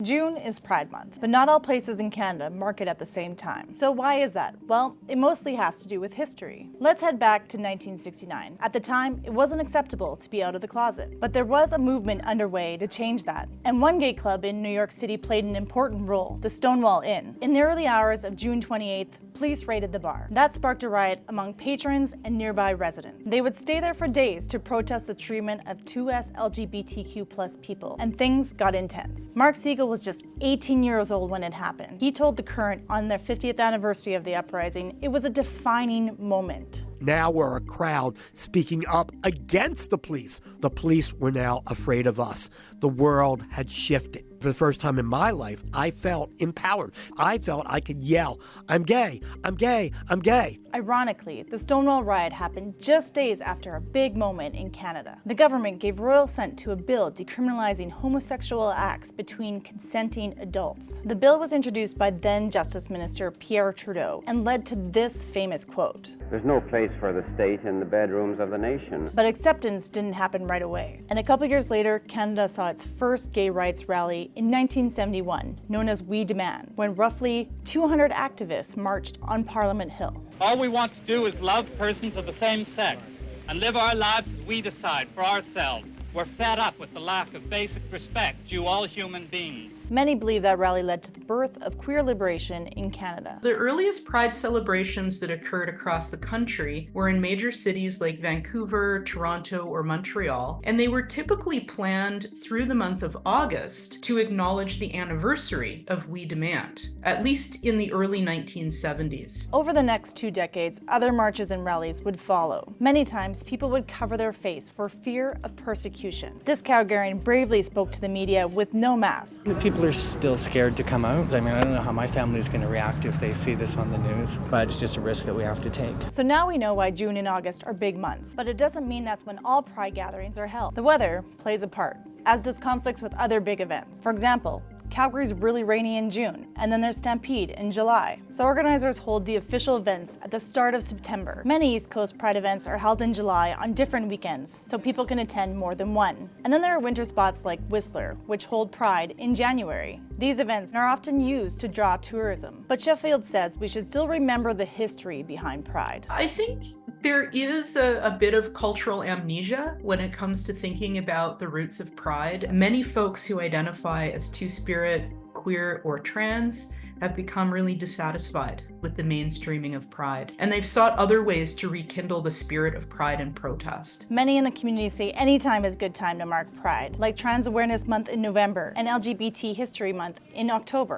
June is Pride Month, but not all places in Canada mark it at the same time. So why is that? Well, it mostly has to do with history. Let's head back to 1969. At the time, it wasn't acceptable to be out of the closet, but there was a movement underway to change that. And one gay club in New York City played an important role, the Stonewall Inn. In the early hours of June 28th, police raided the bar. That sparked a riot among patrons and nearby residents. They would stay there for days to protest the treatment of 2S LGBTQ+ people, and things got intense. Mark Siegel was just 18 years old when it happened. He told The Current on their 50th anniversary of the uprising, it was a defining moment. Now we're a crowd speaking up against the police. The police were now afraid of us. The world had shifted. For the first time in my life, I felt empowered. I felt I could yell, I'm gay, I'm gay, I'm gay. Ironically, the Stonewall riot happened just days after a big moment in Canada. The government gave royal assent to a bill decriminalizing homosexual acts between consenting adults. The bill was introduced by then Justice Minister Pierre Trudeau and led to this famous quote. There's no place for the state in the bedrooms of the nation. But acceptance didn't happen right away. And a couple years later, Canada saw its first gay rights rally in 1971, known as We Demand, when roughly 200 activists marched on Parliament Hill. All we want to do is love persons of the same sex and live our lives as we decide for ourselves. We're fed up with the lack of basic respect due all human beings. Many believe that rally led to the birth of queer liberation in Canada. The earliest Pride celebrations that occurred across the country were in major cities like Vancouver, Toronto, or Montreal, and they were typically planned through the month of August to acknowledge the anniversary of We Demand, at least in the early 1970s. Over the next 2 decades, other marches and rallies would follow. Many times, people would cover their face for fear of persecution. This Calgarian bravely spoke to the media with no mask. People are still scared to come out. I mean, I don't know how my family's going to react if they see this on the news, but it's just a risk that we have to take. So now we know why June and August are big months, but it doesn't mean that's when all Pride gatherings are held. The weather plays a part, as does conflicts with other big events. For example, Calgary's really rainy in June, and then there's Stampede in July. So organizers hold the official events at the start of September. Many East Coast Pride events are held in July on different weekends, so people can attend more than one. And then there are winter spots like Whistler, which hold Pride in January. These events are often used to draw tourism. But Sheffield says we should still remember the history behind Pride. I think there is a bit of cultural amnesia when it comes to thinking about the roots of Pride. Many folks who identify as two-spirit, queer, or trans have become really dissatisfied with the mainstreaming of Pride, and they've sought other ways to rekindle the spirit of pride and protest. Many in the community say any time is a good time to mark Pride, like Trans Awareness Month in November and LGBT History Month in October.